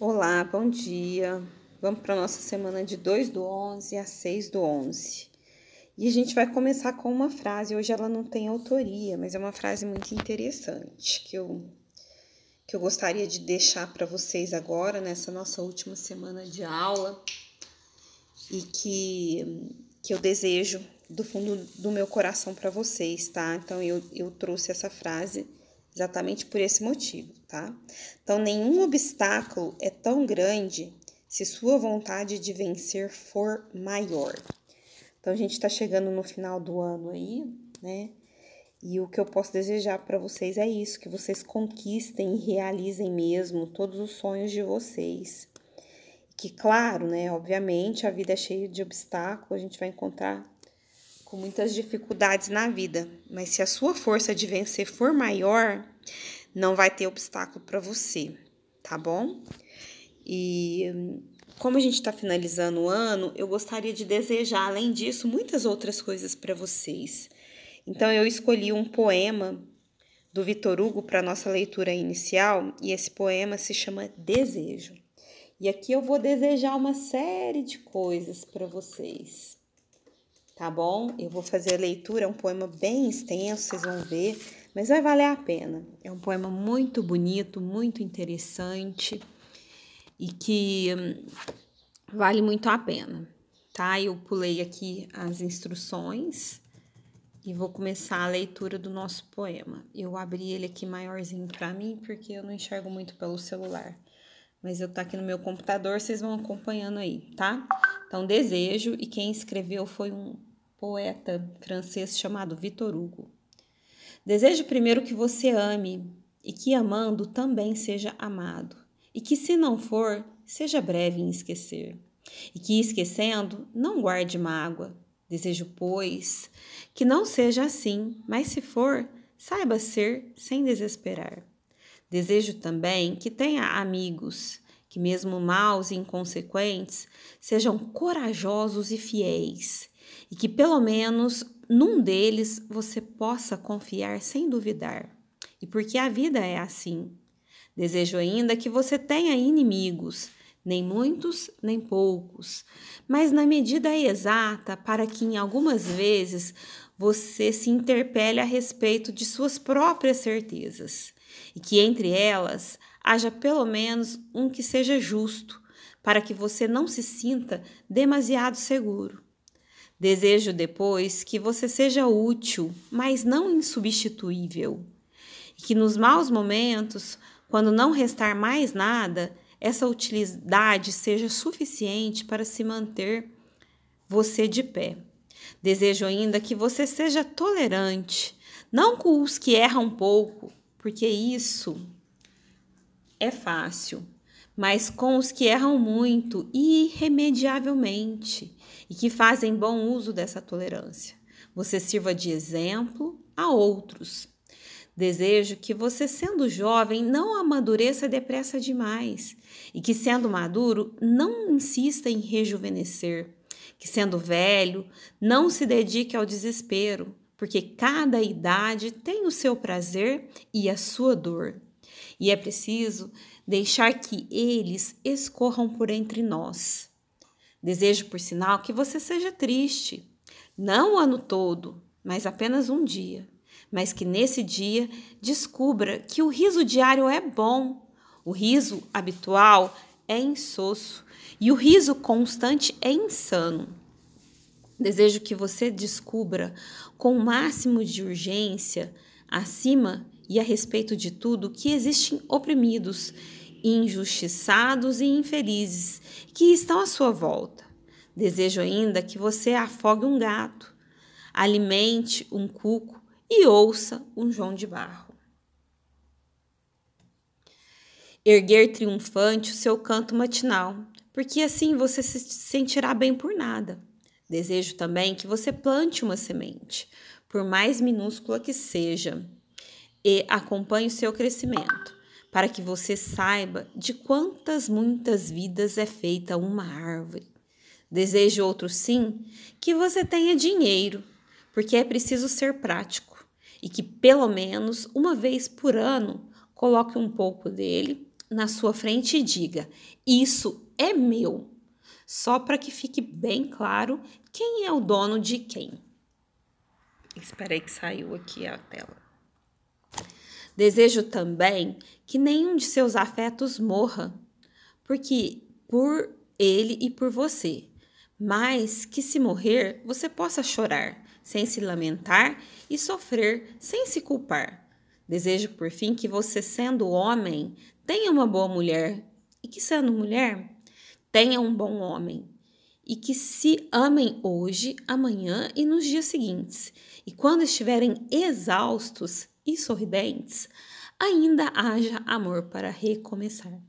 Olá, bom dia. Vamos para a nossa semana de 2/11 a 6/11. E a gente vai começar com uma frase. Hoje ela não tem autoria, mas é uma frase muito interessante que eu gostaria de deixar para vocês agora, nessa nossa última semana de aula, e que eu desejo do fundo do meu coração para vocês, tá? Então eu trouxe essa frase exatamente por esse motivo, tá? Então, nenhum obstáculo é tão grande se sua vontade de vencer for maior. Então, a gente tá chegando no final do ano aí, né? E o que eu posso desejar para vocês é isso, que vocês conquistem e realizem mesmo todos os sonhos de vocês. Que, claro, né, obviamente, a vida é cheia de obstáculos, a gente vai encontrar com muitas dificuldades na vida, mas se a sua força de vencer for maior, não vai ter obstáculo para você, tá bom? E como a gente está finalizando o ano, eu gostaria de desejar, além disso, muitas outras coisas para vocês. Então, eu escolhi um poema do Vitor Hugo para nossa leitura inicial, e esse poema se chama Desejo. E aqui eu vou desejar uma série de coisas para vocês, tá bom? Eu vou fazer a leitura, é um poema bem extenso, vocês vão ver, mas vai valer a pena. É um poema muito bonito, muito interessante e que vale muito a pena, tá? Eu pulei aqui as instruções e vou começar a leitura do nosso poema. Eu abri ele aqui maiorzinho para mim porque eu não enxergo muito pelo celular. Mas eu tá aqui no meu computador, vocês vão acompanhando aí, tá? Então, Desejo, e quem escreveu foi um poeta francês chamado Vitor Hugo. Desejo primeiro que você ame, e que amando também seja amado, e que se não for, seja breve em esquecer, e que esquecendo, não guarde mágoa. Desejo, pois, que não seja assim, mas se for, saiba ser sem desesperar. Desejo também que tenha amigos, que mesmo maus e inconsequentes, sejam corajosos e fiéis, e que pelo menos num deles você possa confiar sem duvidar. E porque a vida é assim. Desejo ainda que você tenha inimigos, nem muitos, nem poucos, mas na medida exata para que em algumas vezes você se interpele a respeito de suas próprias certezas. E que entre elas haja pelo menos um que seja justo, para que você não se sinta demasiado seguro. Desejo depois que você seja útil, mas não insubstituível, e que nos maus momentos, quando não restar mais nada, essa utilidade seja suficiente para se manter você de pé. Desejo ainda que você seja tolerante, não com os que erram pouco, porque isso é fácil, mas com os que erram muito e irremediavelmente e que fazem bom uso dessa tolerância. Você sirva de exemplo a outros. Desejo que você, sendo jovem, não amadureça depressa demais e que, sendo maduro, não insista em rejuvenescer. Que, sendo velho, não se dedique ao desespero, porque cada idade tem o seu prazer e a sua dor. E é preciso deixar que eles escorram por entre nós. Desejo, por sinal, que você seja triste, não o ano todo, mas apenas um dia. Mas que nesse dia descubra que o riso diário é bom, o riso habitual é insosso e o riso constante é insano. Desejo que você descubra com o máximo de urgência, acima e a respeito de tudo, que existem oprimidos, injustiçados e infelizes que estão à sua volta. Desejo ainda que você afogue um gato, alimente um cuco e ouça um João de Barro. Erguer triunfante o seu canto matinal, porque assim você se sentirá bem por nada. Desejo também que você plante uma semente, por mais minúscula que seja, e acompanhe o seu crescimento, para que você saiba de quantas muitas vidas é feita uma árvore. Desejo outro sim, que você tenha dinheiro, porque é preciso ser prático, e que pelo menos uma vez por ano coloque um pouco dele na sua frente e diga: isso é meu. Só para que fique bem claro quem é o dono de quem. Espera aí que saiu aqui a tela. Desejo também que nenhum de seus afetos morra, porque por ele e por você, mas que se morrer, você possa chorar, sem se lamentar, e sofrer, sem se culpar. Desejo, por fim, que você, sendo homem, tenha uma boa mulher, e que, sendo mulher, tenha um bom homem, e que se amem hoje, amanhã e nos dias seguintes, e quando estiverem exaustos e sorridentes, ainda haja amor para recomeçar.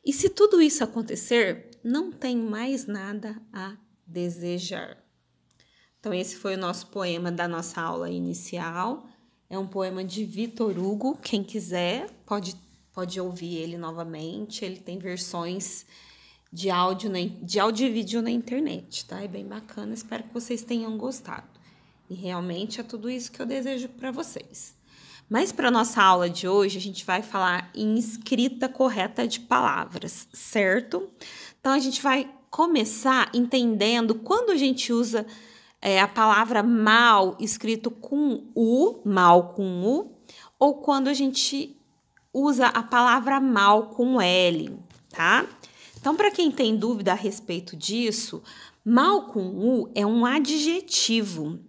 E se tudo isso acontecer, não tem mais nada a desejar. Então, esse foi o nosso poema da nossa aula inicial. É um poema de Victor Hugo. Quem quiser pode ouvir ele novamente. Ele tem versões de áudio e vídeo na internet, tá? É bem bacana. Espero que vocês tenham gostado. E realmente é tudo isso que eu desejo para vocês. Mas para nossa aula de hoje, a gente vai falar em escrita correta de palavras, certo? Então, a gente vai começar entendendo quando a gente usa a palavra mal escrito com U, mal com U, ou quando a gente usa a palavra mal com L, tá? Então, para quem tem dúvida a respeito disso, mal com U é um adjetivo.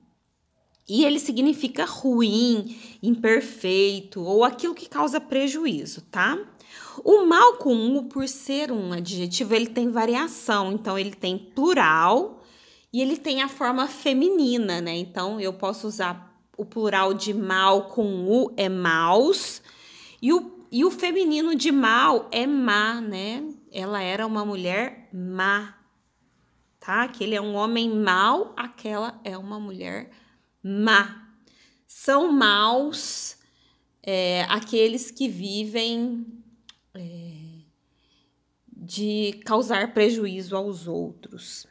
E ele significa ruim, imperfeito ou aquilo que causa prejuízo, tá? O mal com U, por ser um adjetivo, ele tem variação. Então, ele tem plural e ele tem a forma feminina, né? Então, eu posso usar o plural de mal com U, é maus. E o feminino de mal é má, né? Ela era uma mulher má, tá? Aquele é um homem mau, aquela é uma mulher má. São maus aqueles que vivem de causar prejuízo aos outros,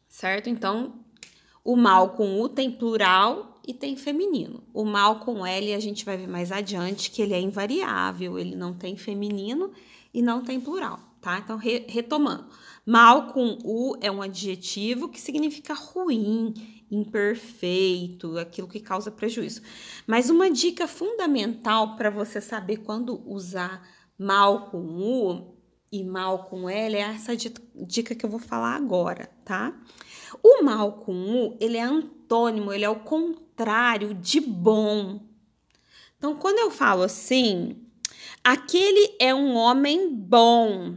certo? Então, o mal com U tem plural e tem feminino. O mal com L a gente vai ver mais adiante que ele é invariável, ele não tem feminino e não tem plural, tá? Então, retomando. Mal com U é um adjetivo que significa ruim, imperfeito, aquilo que causa prejuízo. Mas uma dica fundamental para você saber quando usar mal com U e mal com L é essa dica que eu vou falar agora, tá? O mal com U, ele é antônimo, ele é o contrário de bom. Então, quando eu falo assim, aquele é um homem bom,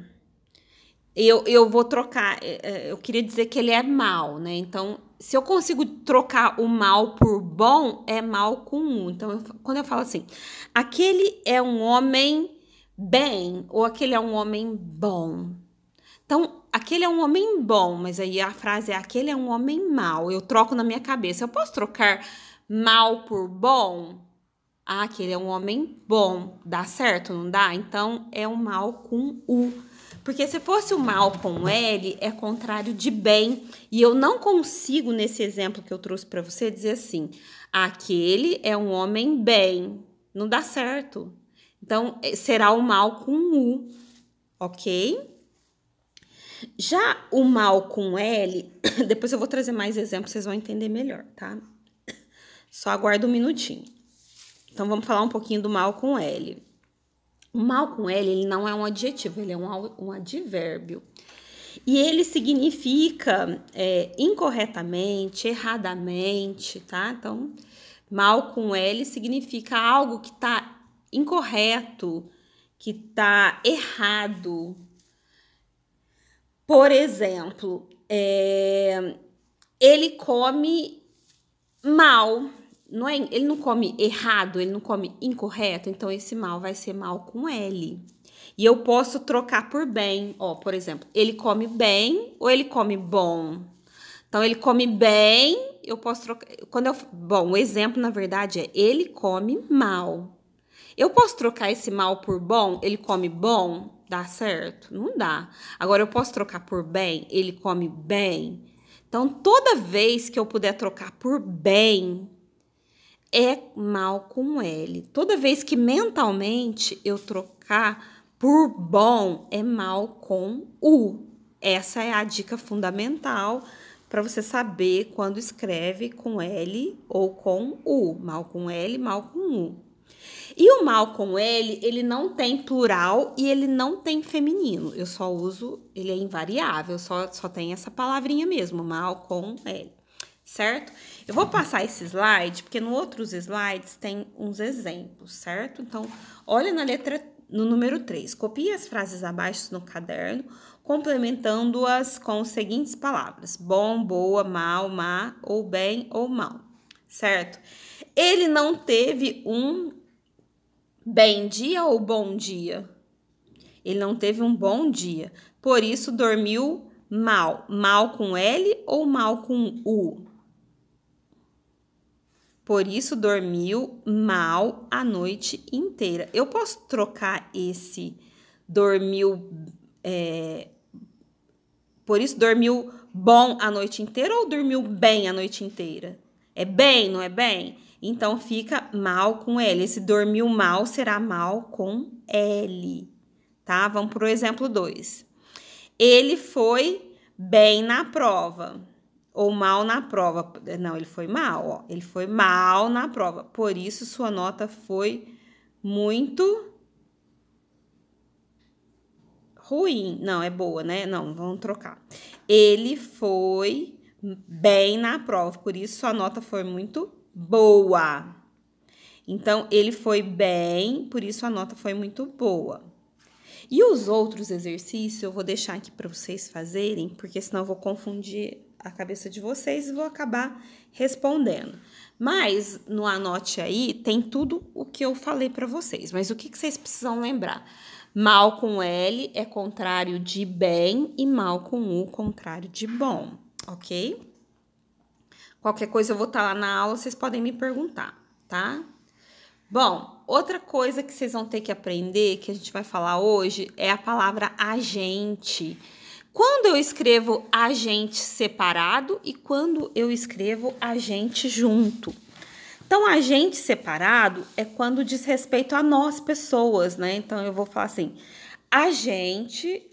eu vou trocar, eu queria dizer que ele é mal, né? Então, se eu consigo trocar o mal por bom, é mal com U. Então, quando eu falo assim, aquele é um homem bem, ou aquele é um homem bom. Então, aquele é um homem bom, mas aí a frase é aquele é um homem mau. Eu troco na minha cabeça. Eu posso trocar mal por bom? Ah, aquele é um homem bom. Dá certo, não dá? Então, é um mal com U. Porque se fosse o mal com L, é contrário de bem. E eu não consigo, nesse exemplo que eu trouxe para você, dizer assim, aquele é um homem bem. Não dá certo. Então, será o mal com U, ok? Já o mal com L, depois eu vou trazer mais exemplos, vocês vão entender melhor, tá? Só aguarda um minutinho. Então, vamos falar um pouquinho do mal com L. O mal com L, ele não é um adjetivo, ele é um advérbio. E ele significa incorretamente, erradamente, tá? Então, mal com L significa algo que tá incorreto, que tá errado. Por exemplo, ele come mal. Ele não come errado, ele não come incorreto, então esse mal vai ser mal com L. E eu posso trocar por bem, ó, por exemplo, ele come bem ou ele come bom? Então, ele come bem, eu posso trocar... Bom, o exemplo, na verdade, é ele come mal. Eu posso trocar esse mal por bom? Ele come bom? Dá certo? Não dá. Agora, eu posso trocar por bem? Ele come bem? Então, toda vez que eu puder trocar por bem, é mal com L. Toda vez que mentalmente eu trocar por bom é mal com U. Essa é a dica fundamental para você saber quando escreve com L ou com U. Mal com L, mal com U. E o mal com L, ele não tem plural e ele não tem feminino. Eu só uso, ele é invariável, só tem essa palavrinha mesmo, mal com L, certo? Eu vou passar esse slide, porque no outros slides tem uns exemplos, certo? Então, olha no número 3. Copie as frases abaixo no caderno, complementando-as com as seguintes palavras: bom, boa, mal, má, ou bem ou mal, certo? Ele não teve um bem dia ou bom dia? Ele não teve um bom dia, por isso dormiu mal. Mal com L ou mal com U? Por isso dormiu mal a noite inteira. Eu posso trocar esse dormiu, por isso dormiu bom a noite inteira ou dormiu bem a noite inteira? É bem, não é bem? Então, fica mal com L. Esse dormiu mal será mal com L, tá? Vamos para o exemplo 2. Ele foi bem na prova. Ou mal na prova. Não, ele foi mal, ó. Ele foi mal na prova. Por isso, sua nota foi muito ruim. Não, é boa, né? Não, vamos trocar. Ele foi bem na prova. Por isso, sua nota foi muito boa. Então, ele foi bem, por isso a nota foi muito boa. E os outros exercícios eu vou deixar aqui para vocês fazerem, porque senão eu vou confundir a cabeça de vocês e vou acabar respondendo. Mas no Anote Aí tem tudo o que eu falei para vocês. Mas o que vocês precisam lembrar? Mal com L é contrário de bem e mal com U, contrário de bom, ok? Qualquer coisa eu vou estar lá na aula, vocês podem me perguntar, tá? Bom, outra coisa que vocês vão ter que aprender, que a gente vai falar hoje, é a palavra agente. Quando eu escrevo agente separado e quando eu escrevo agente junto. Então, agente separado é quando diz respeito a nós, pessoas, né? Então, eu vou falar assim, a gente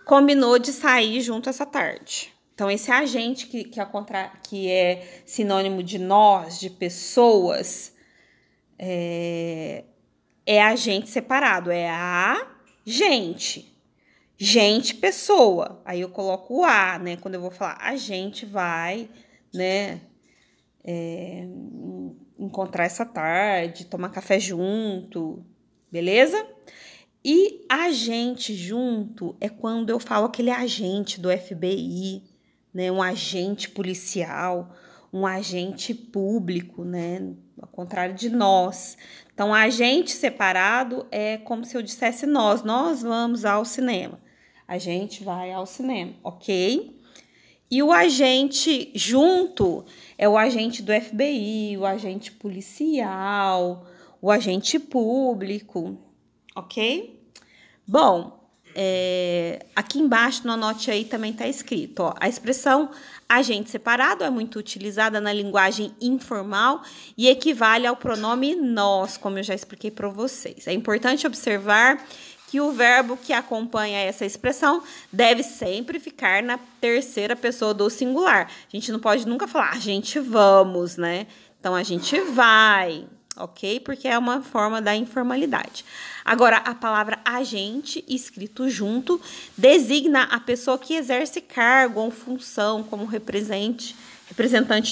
combinou de sair junto essa tarde. Então, esse agente que é sinônimo de nós, de pessoas, é agente separado, é a gente. Gente, pessoa. Aí eu coloco o a, né? Quando eu vou falar, a gente vai, né, encontrar essa tarde, tomar café junto, beleza? E agente junto é quando eu falo aquele agente do FBI, né, um agente policial, um agente público, né, ao contrário de nós. Então, agente separado é como se eu dissesse nós vamos ao cinema. A gente vai ao cinema, ok? E o agente junto é o agente do FBI, o agente policial, o agente público, ok? Bom, aqui embaixo no Anote Aí também está escrito, ó, a expressão agente separado é muito utilizada na linguagem informal e equivale ao pronome nós, como eu já expliquei para vocês. É importante observar que o verbo que acompanha essa expressão deve sempre ficar na terceira pessoa do singular. A gente não pode nunca falar, a gente vamos, né? Então, a gente vai, ok? Porque é uma forma da informalidade. Agora, a palavra agente, escrito junto, designa a pessoa que exerce cargo ou função como representante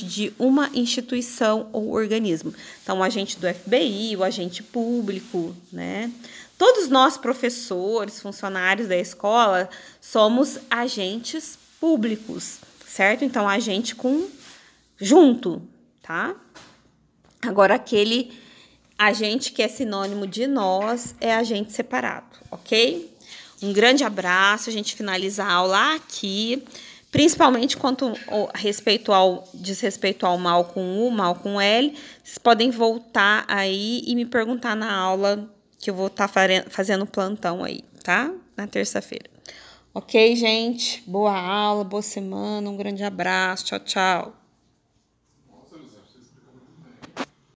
de uma instituição ou organismo. Então, o agente do FBI, o agente público, né? Todos nós, professores, funcionários da escola, somos agentes públicos, certo? Então, agente com junto, tá? Agora, aquele agente que é sinônimo de nós é agente separado, ok? Um grande abraço, a gente finaliza a aula aqui, principalmente quanto diz respeito ao mal com U, mal com L. Vocês podem voltar aí e me perguntar na aula que eu vou estar fazendo plantão aí, tá? Na terça-feira. Ok, gente? Boa aula, boa semana, um grande abraço, tchau, tchau.